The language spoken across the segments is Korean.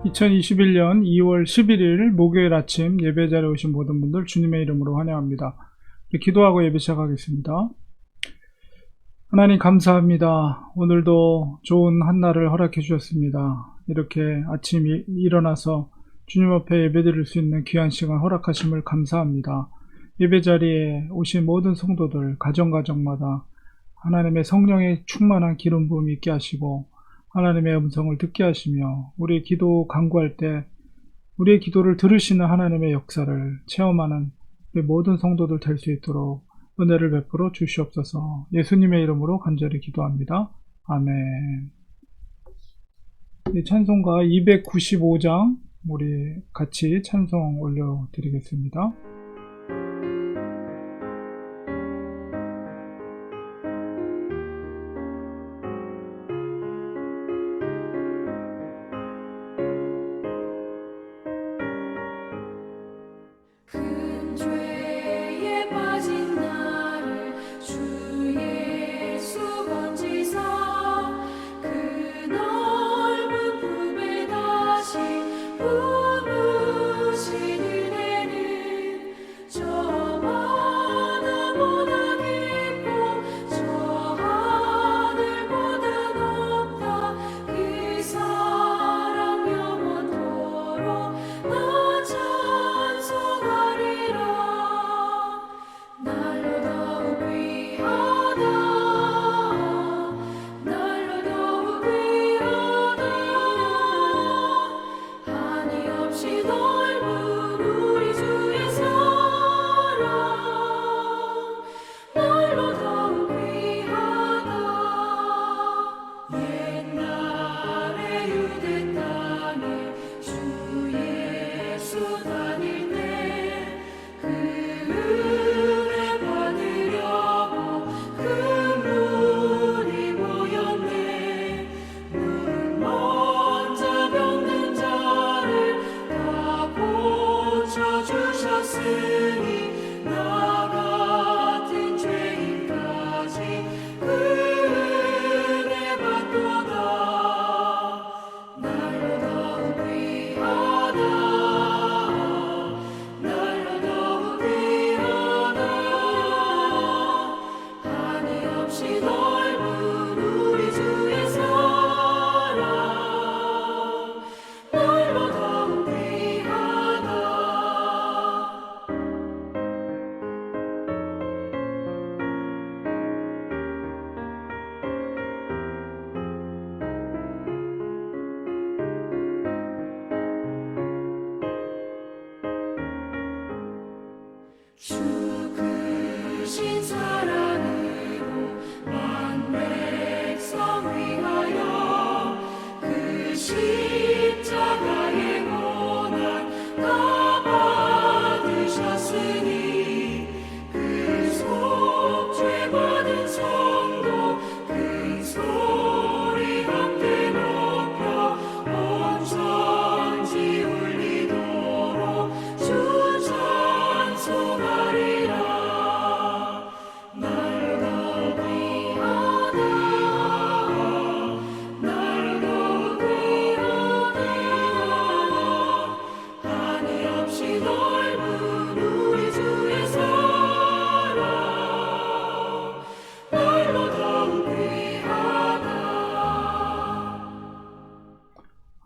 2021년 2월 11일 목요일 아침 예배 자리에 오신 모든 분들 주님의 이름으로 환영합니다. 기도하고 예배 시작하겠습니다. 하나님 감사합니다. 오늘도 좋은 한날을 허락해 주셨습니다. 이렇게 아침 일어나서 주님 앞에 예배 드릴 수 있는 귀한 시간 허락하심을 감사합니다. 예배 자리에 오신 모든 성도들 가정가정마다 하나님의 성령의 충만한 기름 부음이 있게 하시고 하나님의 음성을 듣게 하시며 우리의 기도 간구할 때 우리의 기도를 들으시는 하나님의 역사를 체험하는 모든 성도들 될 수 있도록 은혜를 베풀어 주시옵소서. 예수님의 이름으로 간절히 기도합니다. 아멘. 찬송가 295장 우리 같이 찬송 올려드리겠습니다.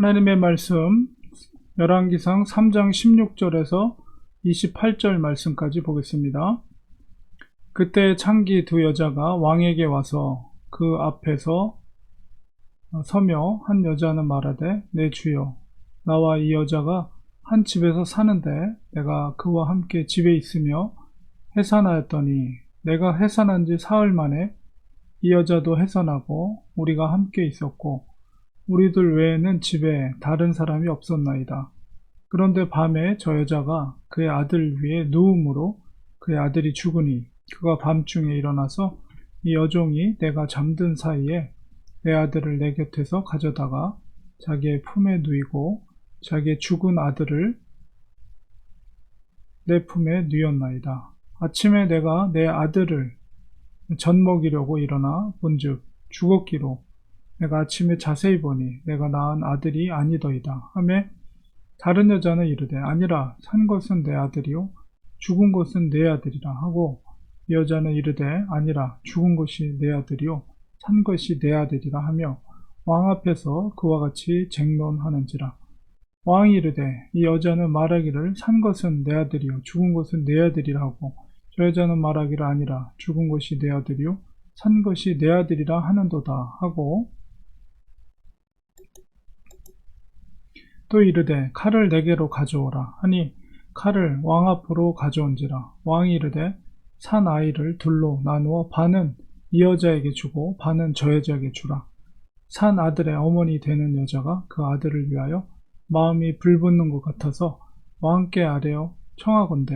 하나님의 말씀 열왕기상 3장 16절에서 28절 말씀까지 보겠습니다. 그때 창기 두 여자가 왕에게 와서 그 앞에서 서며 한 여자는 말하되 내 주여 나와 이 여자가 한 집에서 사는데 내가 그와 함께 집에 있으며 해산하였더니 내가 해산한 지 사흘 만에 이 여자도 해산하고 우리가 함께 있었고 우리들 외에는 집에 다른 사람이 없었나이다. 그런데 밤에 저 여자가 그의 아들 위에 누움으로 그의 아들이 죽으니 그가 밤중에 일어나서 이 여종이 내가 잠든 사이에 내 아들을 내 곁에서 가져다가 자기의 품에 누이고 자기의 죽은 아들을 내 품에 누였나이다. 아침에 내가 내 아들을 젖먹이려고 일어나 본즉 죽었기로 내가 아침에 자세히 보니 내가 낳은 아들이 아니더이다 하매 다른 여자는 이르되 아니라 산 것은 내 아들이요 죽은 것은 내 아들이라 하고 이 여자는 이르되 아니라 죽은 것이 내 아들이요 산 것이 내 아들이라 하며 왕 앞에서 그와 같이 쟁론하는지라. 왕이 이르되 이 여자는 말하기를 산 것은 내 아들이요 죽은 것은 내 아들이라 하고 저 여자는 말하기를 아니라 죽은 것이 내 아들이요 산 것이 내 아들이라 하는도다 하고 또 이르되 칼을 내게로 가져오라 하니 칼을 왕 앞으로 가져온지라. 왕이 이르되 산 아이를 둘로 나누어 반은 이 여자에게 주고 반은 저 여자에게 주라. 산 아들의 어머니 되는 여자가 그 아들을 위하여 마음이 불붙는 것 같아서 왕께 아뢰어 청하건대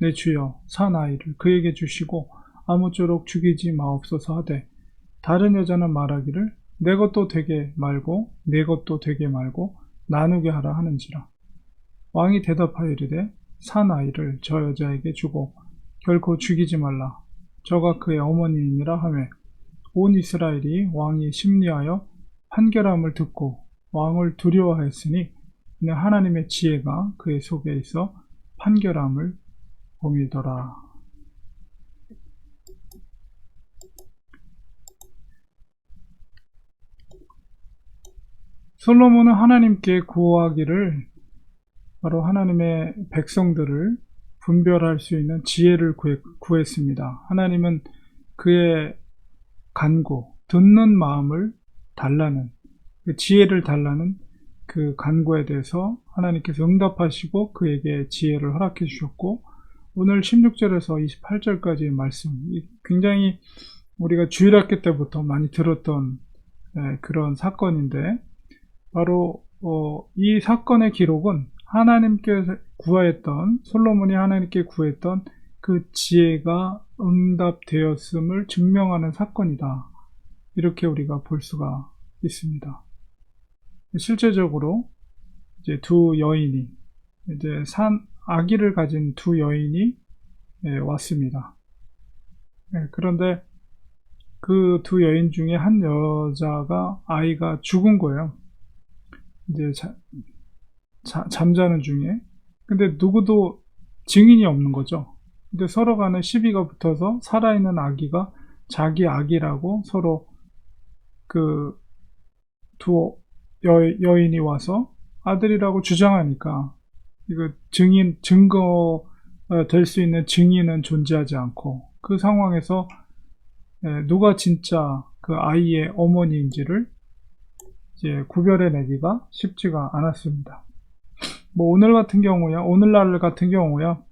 내 주여 산 아이를 그에게 주시고 아무쪼록 죽이지 마옵소서 하되 다른 여자는 말하기를 내 것도 되게 말고 내 것도 되게 말고 나누게 하라 하는지라. 왕이 대답하여 이르되 산 아이를 저 여자에게 주고 결코 죽이지 말라. 저가 그의 어머니이니라 하매 온 이스라엘이 왕이 심리하여 판결함을 듣고 왕을 두려워하였으니 이는 하나님의 지혜가 그의 속에 있어 판결함을 봄이더라. 솔로몬은 하나님께 구하기를 바로 하나님의 백성들을 분별할 수 있는 지혜를 구했습니다. 하나님은 그의 간구, 듣는 마음을 달라는, 그 지혜를 달라는 그 간구에 대해서 하나님께서 응답하시고 그에게 지혜를 허락해 주셨고, 오늘 16절에서 28절까지의 말씀, 굉장히 우리가 주일학교 때부터 많이 들었던 그런 사건인데, 바로 이 사건의 기록은 하나님께서 구하였던, 솔로몬이 하나님께 구했던 그 지혜가 응답되었음을 증명하는 사건이다. 이렇게 우리가 볼 수가 있습니다. 실제적으로 이제 두 여인이, 이제 아기를 가진 두 여인이 왔습니다. 그런데 그 두 여인 중에 한 여자가 아이가 죽은 거예요. 이제 잠자는 중에. 근데 누구도 증인이 없는 거죠. 근데 서로 간에 시비가 붙어서 살아있는 아기가 자기 아기라고 서로 그 두 여인이 와서 아들이라고 주장하니까 이거 증거 될 수 있는 증인은 존재하지 않고 그 상황에서 누가 진짜 그 아이의 어머니인지를 이제 구별해내기가 쉽지가 않았습니다. 뭐 오늘날 같은 경우야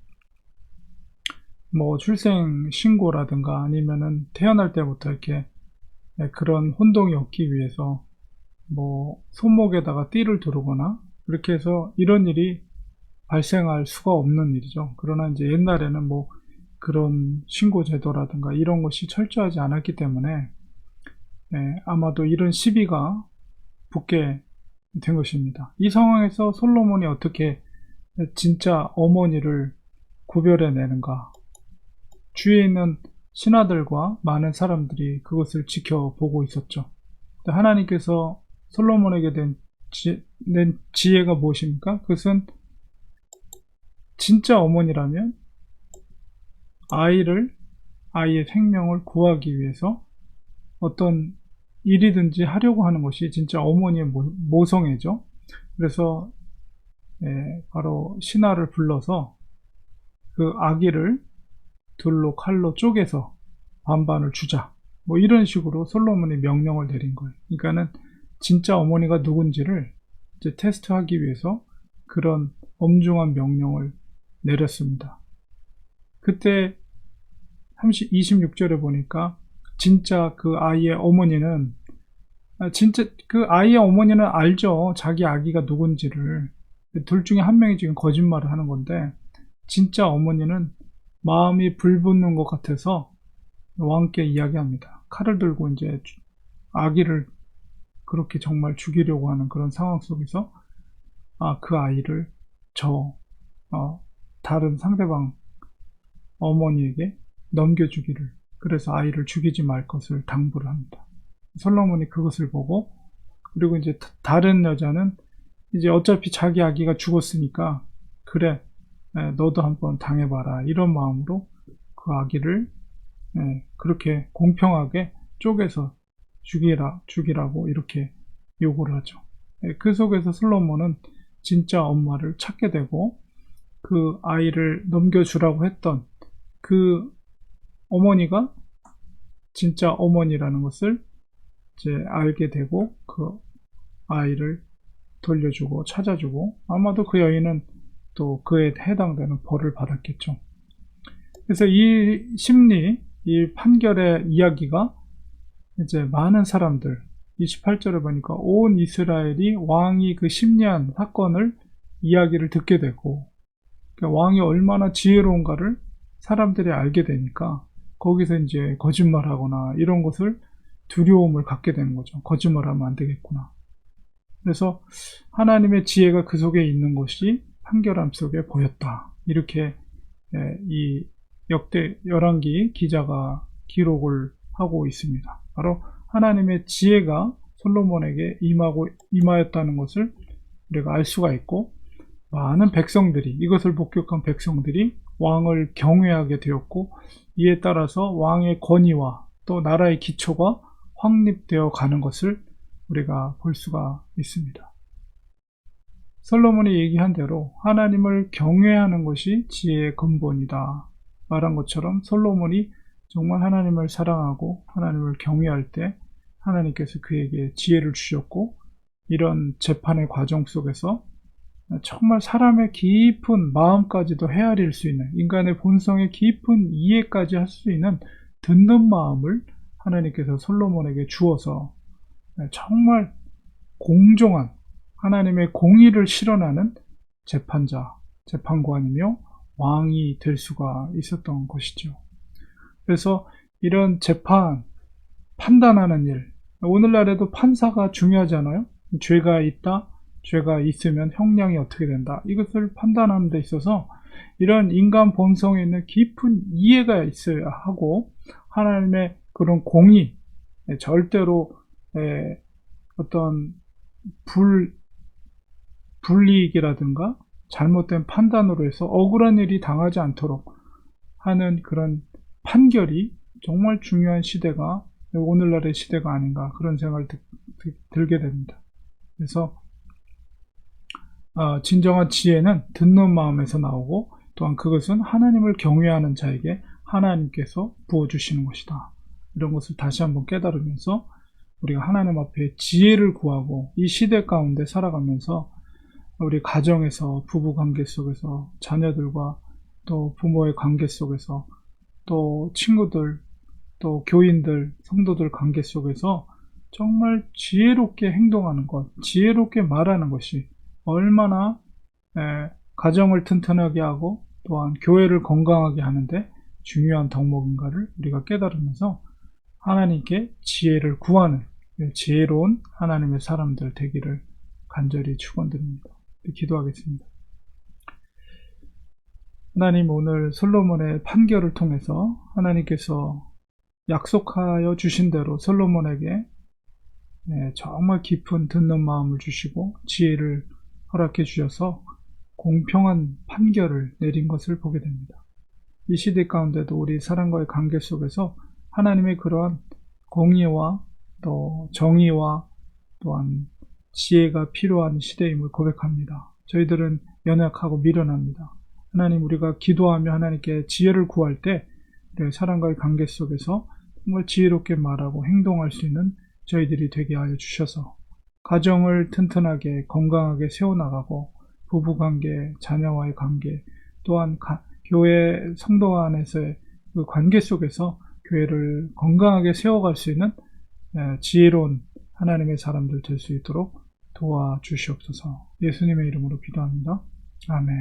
뭐 출생 신고라든가 아니면은 태어날 때부터 이렇게 그런 혼동이 없기 위해서 뭐 손목에다가 띠를 두르거나 이렇게 해서 이런 일이 발생할 수가 없는 일이죠. 그러나 이제 옛날에는 뭐 그런 신고 제도라든가 이런 것이 철저하지 않았기 때문에 아마도 이런 시비가 붙게 된 것입니다. 이 상황에서 솔로몬이 어떻게 진짜 어머니를 구별해내는가? 주위에 있는 신하들과 많은 사람들이 그것을 지켜보고 있었죠. 하나님께서 솔로몬에게 낸 지혜가 무엇입니까? 그것은 진짜 어머니라면 아이의 생명을 구하기 위해서 어떤 일이든지 하려고 하는 것이 진짜 어머니의 모성애죠. 그래서 바로 신하를 불러서 그 아기를 둘로 칼로 쪼개서 반반을 주자. 뭐 이런 식으로 솔로몬이 명령을 내린 거예요. 그러니까는 진짜 어머니가 누군지를 이제 테스트하기 위해서 그런 엄중한 명령을 내렸습니다. 그때 26절에 보니까 진짜 그 아이의 어머니는 알죠. 자기 아기가 누군지를. 둘 중에 한 명이 지금 거짓말을 하는 건데 진짜 어머니는 마음이 불붙는 것 같아서 왕께 이야기합니다. 칼을 들고 이제 아기를 그렇게 정말 죽이려고 하는 그런 상황 속에서 그 아이를 다른 상대방 어머니에게 넘겨주기를, 그래서 아이를 죽이지 말 것을 당부를 합니다. 솔로몬이 그것을 보고, 그리고 이제 다른 여자는 이제 어차피 자기 아기가 죽었으니까 그래, 너도 한번 당해봐라, 이런 마음으로 그 아기를 그렇게 공평하게 쪼개서 죽이라고 이렇게 요구를 하죠. 그 속에서 솔로몬은 진짜 엄마를 찾게 되고, 그 아이를 넘겨주라고 했던 그 어머니가 진짜 어머니라는 것을 이제 알게 되고, 그 아이를 돌려주고 찾아주고, 아마도 그 여인은 또 그에 해당되는 벌을 받았겠죠. 그래서 이 심리, 이 판결의 이야기가 이제 많은 사람들, 28절에 보니까 온 이스라엘이 왕이 그 심리한 사건을 이야기를 듣게 되고, 그러니까 왕이 얼마나 지혜로운가를 사람들이 알게 되니까 거기서 이제 거짓말하거나 이런 것을 두려움을 갖게 되는 거죠. 거짓말하면 안 되겠구나. 그래서 하나님의 지혜가 그 속에 있는 것이 판결함 속에 보였다. 이렇게 이 열왕기 기자가 기록을 하고 있습니다. 바로 하나님의 지혜가 솔로몬에게 임하였다는 것을 우리가 알 수가 있고, 많은 백성들이, 이것을 복격한 백성들이 왕을 경외하게 되었고, 이에 따라서 왕의 권위와 또 나라의 기초가 확립되어 가는 것을 우리가 볼 수가 있습니다. 솔로몬이 얘기한 대로 하나님을 경외하는 것이 지혜의 근본이다 말한 것처럼, 솔로몬이 정말 하나님을 사랑하고 하나님을 경외할 때 하나님께서 그에게 지혜를 주셨고, 이런 재판의 과정 속에서 정말 사람의 깊은 마음까지도 헤아릴 수 있는, 인간의 본성의 깊은 이해까지 할 수 있는 듣는 마음을 하나님께서 솔로몬에게 주어서 정말 공정한 하나님의 공의를 실현하는 재판관이며 왕이 될 수가 있었던 것이죠. 그래서 이런 판단하는 일, 오늘날에도 판사가 중요하잖아요. 죄가 있다, 죄가 있으면 형량이 어떻게 된다, 이것을 판단하는 데 있어서 이런 인간 본성에 있는 깊은 이해가 있어야 하고, 하나님의 그런 공의, 절대로 어떤 불이익이라든가 잘못된 판단으로 해서 억울한 일이 당하지 않도록 하는 그런 판결이 정말 중요한 시대가 오늘날의 시대가 아닌가, 그런 생각을 들게 됩니다. 그래서 진정한 지혜는 듣는 마음에서 나오고, 또한 그것은 하나님을 경외하는 자에게 하나님께서 부어주시는 것이다. 이런 것을 다시 한번 깨달으면서 우리가 하나님 앞에 지혜를 구하고, 이 시대 가운데 살아가면서 우리 가정에서, 부부 관계 속에서, 자녀들과 또 부모의 관계 속에서, 또 친구들, 또 교인들, 성도들 관계 속에서 정말 지혜롭게 행동하는 것, 지혜롭게 말하는 것이 얼마나 가정을 튼튼하게 하고 또한 교회를 건강하게 하는데 중요한 덕목인가를 우리가 깨달으면서 하나님께 지혜를 구하는 지혜로운 하나님의 사람들 되기를 간절히 축원드립니다. 기도하겠습니다. 하나님, 오늘 솔로몬의 판결을 통해서 하나님께서 약속하여 주신 대로 솔로몬에게 정말 깊은 듣는 마음을 주시고 지혜를 허락해 주셔서 공평한 판결을 내린 것을 보게 됩니다. 이 시대 가운데도 우리 사람과의 관계 속에서 하나님의 그러한 공의와 또 정의와 또한 지혜가 필요한 시대임을 고백합니다. 저희들은 연약하고 미련합니다. 하나님, 우리가 기도하며 하나님께 지혜를 구할 때 사람과의 관계 속에서 정말 지혜롭게 말하고 행동할 수 있는 저희들이 되게 하여 주셔서 가정을 튼튼하게 건강하게 세워나가고, 부부관계, 자녀와의 관계, 또한 교회 성도 안에서의 그 관계 속에서 교회를 건강하게 세워갈 수 있는 지혜로운 하나님의 사람들 될 수 있도록 도와주시옵소서. 예수님의 이름으로 기도합니다. 아멘.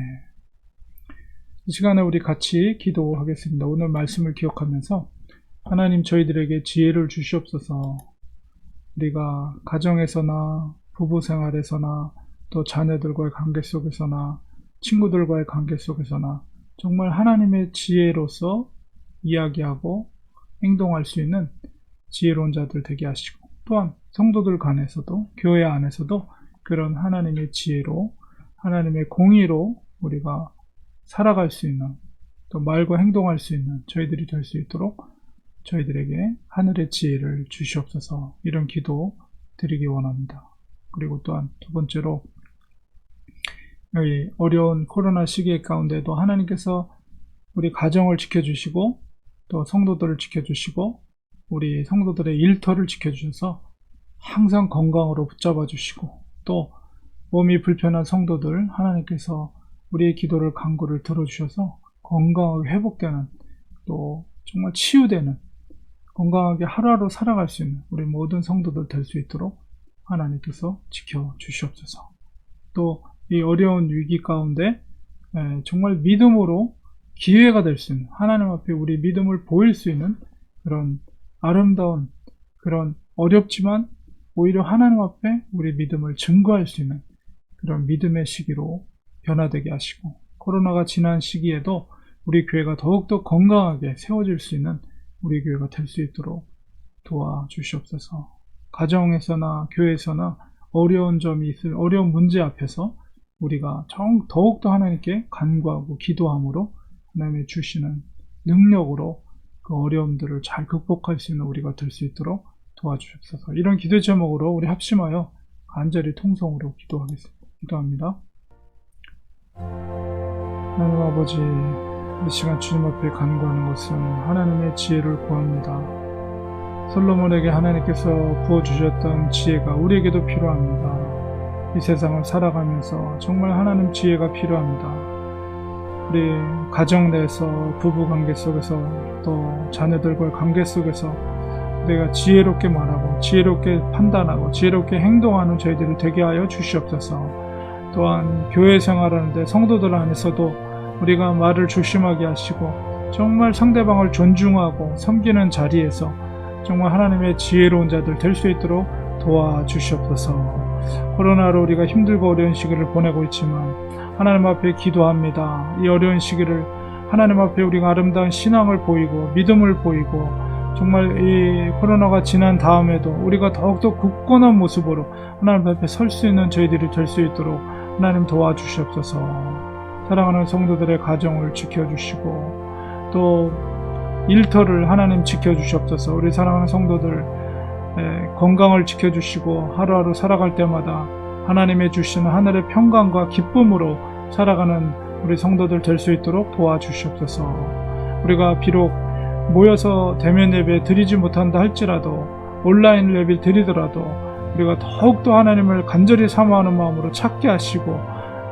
이 시간에 우리 같이 기도하겠습니다. 오늘 말씀을 기억하면서 하나님, 저희들에게 지혜를 주시옵소서. 우리가 가정에서나 부부 생활에서나 또 자녀들과의 관계 속에서나 친구들과의 관계 속에서나 정말 하나님의 지혜로서 이야기하고 행동할 수 있는 지혜로운 자들 되게 하시고, 또한 성도들 간에서도, 교회 안에서도 그런 하나님의 지혜로, 하나님의 공의로 우리가 살아갈 수 있는, 또 말과 행동할 수 있는 저희들이 될 수 있도록 저희들에게 하늘의 지혜를 주시옵소서, 이런 기도 드리기 원합니다. 그리고 또한 두 번째로, 이 어려운 코로나 시기 가운데도 하나님께서 우리 가정을 지켜주시고 또 성도들을 지켜주시고 우리 성도들의 일터를 지켜주셔서 항상 건강으로 붙잡아 주시고, 또 몸이 불편한 성도들 하나님께서 우리의 기도를 간구를 들어주셔서 건강하게 회복되는, 또 정말 치유되는, 건강하게 하루하루 살아갈 수 있는 우리 모든 성도들 될 수 있도록 하나님께서 지켜주시옵소서. 또 이 어려운 위기 가운데 정말 믿음으로 기회가 될 수 있는, 하나님 앞에 우리 믿음을 보일 수 있는 그런 아름다운, 그런 어렵지만 오히려 하나님 앞에 우리 믿음을 증거할 수 있는 그런 믿음의 시기로 변화되게 하시고, 코로나가 지난 시기에도 우리 교회가 더욱더 건강하게 세워질 수 있는 우리 교회가 될 수 있도록 도와주시옵소서. 가정에서나 교회에서나 어려운 점이 있을, 어려운 문제 앞에서 우리가 더욱더 하나님께 간구하고 기도함으로 하나님의 주시는 능력으로 그 어려움들을 잘 극복할 수 있는 우리가 될 수 있도록 도와주시옵소서. 이런 기도 제목으로 우리 합심하여 간절히 통성으로 기도합니다. 하나님 아버지, 이 시간 주님 앞에 간구하는 것은 하나님의 지혜를 구합니다. 솔로몬에게 하나님께서 부어주셨던 지혜가 우리에게도 필요합니다. 이 세상을 살아가면서 정말 하나님 지혜가 필요합니다. 우리 가정 내에서, 부부 관계 속에서, 또 자녀들과의 관계 속에서 우리가 지혜롭게 말하고 지혜롭게 판단하고 지혜롭게 행동하는 저희들이 되게 하여 주시옵소서. 또한 교회 생활하는데 성도들 안에서도 우리가 말을 조심하게 하시고 정말 상대방을 존중하고 섬기는 자리에서 정말 하나님의 지혜로운 자들 될 수 있도록 도와주시옵소서. 코로나로 우리가 힘들고 어려운 시기를 보내고 있지만 하나님 앞에 기도합니다. 이 어려운 시기를 하나님 앞에 우리가 아름다운 신앙을 보이고 믿음을 보이고, 정말 이 코로나가 지난 다음에도 우리가 더욱더 굳건한 모습으로 하나님 앞에 설 수 있는 저희들이 될 수 있도록 하나님 도와주시옵소서. 사랑하는 성도들의 가정을 지켜주시고 또 일터를 하나님 지켜주시옵소서. 우리 사랑하는 성도들 건강을 지켜주시고 하루하루 살아갈 때마다 하나님의 주시는 하늘의 평강과 기쁨으로 살아가는 우리 성도들 될 수 있도록 도와주시옵소서. 우리가 비록 모여서 대면 예배 드리지 못한다 할지라도, 온라인 예배 드리더라도 우리가 더욱더 하나님을 간절히 사모하는 마음으로 찾게 하시고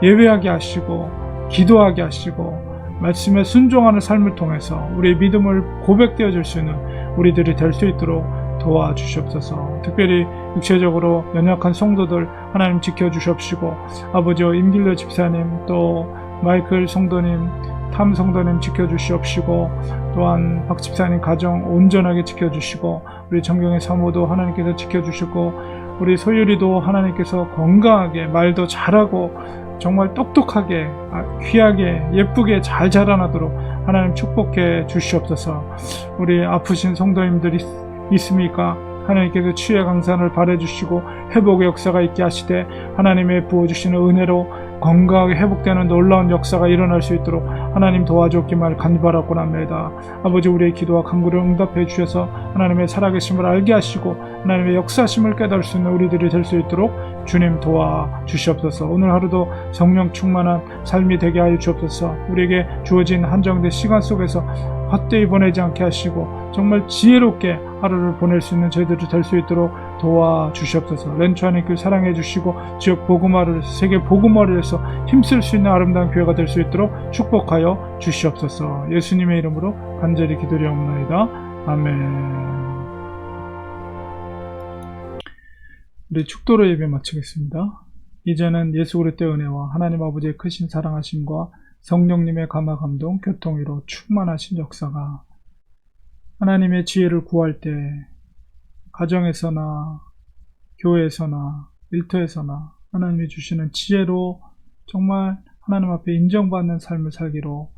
예배하게 하시고 기도하게 하시고 말씀에 순종하는 삶을 통해서 우리의 믿음을 고백되어 줄 수 있는 우리들이 될 수 있도록 도와주시옵소서. 특별히 육체적으로 연약한 성도들 하나님 지켜주시옵시고, 아버지와 임길래 집사님, 또 마이클 성도님, 탐 성도님 지켜주시옵시고, 또한 박 집사님 가정 온전하게 지켜주시고, 우리 정경의 사모도 하나님께서 지켜주시고, 우리 소율이도 하나님께서 건강하게 말도 잘하고 정말 똑똑하게 귀하게 예쁘게 잘 자라나도록 하나님 축복해 주시옵소서. 우리 아프신 성도님들이 있습니까? 하나님께서 치유의 강산을 바래주시고 회복의 역사가 있게 하시되 하나님의 부어주시는 은혜로 건강하게 회복되는 놀라운 역사가 일어날 수 있도록 하나님 도와주옵기를 간구하라고 합니다. 아버지, 우리의 기도와 간구를 응답해 주셔서 하나님의 살아계심을 알게 하시고 하나님의 역사심을 깨달을 수 있는 우리들이 될 수 있도록 주님 도와주시옵소서. 오늘 하루도 성령 충만한 삶이 되게 하여 주옵소서. 우리에게 주어진 한정된 시간 속에서 헛되이 보내지 않게 하시고 정말 지혜롭게 하루를 보낼 수 있는 저희들이 될 수 있도록 도와주시옵소서. 렌추 하나님께 사랑해 주시고 지역 복음화를, 세계 복음화를 해서 힘쓸 수 있는 아름다운 교회가 될 수 있도록 축복하여 주시옵소서. 예수님의 이름으로 간절히 기도드리옵나이다. 아멘. 우리 축도로 예배 마치겠습니다. 이제는 예수 그리스도의 은혜와 하나님 아버지의 크신 사랑하심과 성령님의 감화 감동 교통위로 충만하신 역사가 하나님의 지혜를 구할 때 가정에서나 교회에서나 일터에서나 하나님이 주시는 지혜로 정말 하나님 앞에 인정받는 삶을 살기로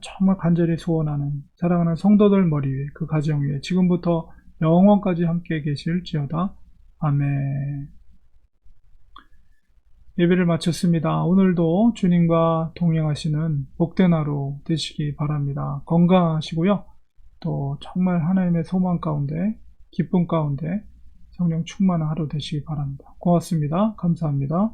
정말 간절히 소원하는 사랑하는 성도들 머리 위에, 그 가정 위에 지금부터 영원까지 함께 계실지어다. 아멘. 예배를 마쳤습니다. 오늘도 주님과 동행하시는 복된 하루 되시기 바랍니다. 건강하시고요. 또 정말 하나님의 소망 가운데, 기쁨 가운데 성령 충만한 하루 되시기 바랍니다. 고맙습니다. 감사합니다.